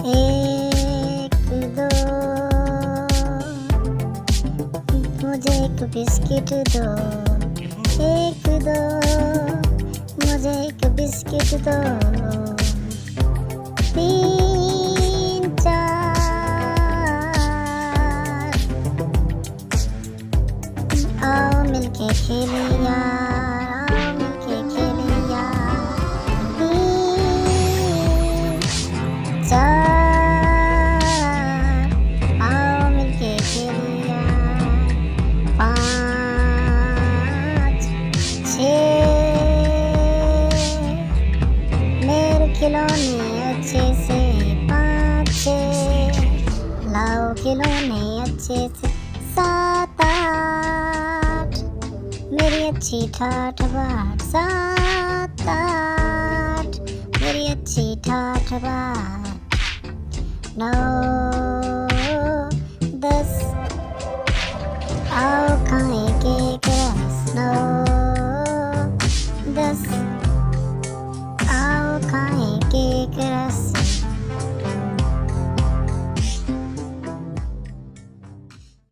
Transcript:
एक दो, मुझे एक बिस्किट दो। एक दो, मुझे एक बिस्किट दो। तीन चार, आओ मिलके खेलिया, आओ मिलके खेलिया। तीन चार, आओ मिलके खेलिया। पाँच छः, मेरे खिलौने अच्छे से। पाँच छः, लाओ खिलौने अच्छे से। सात आठ, मेरी अच्छी ठाठ बाट। सात आठ, मेरी अच्छी ठाठ बाट। नौ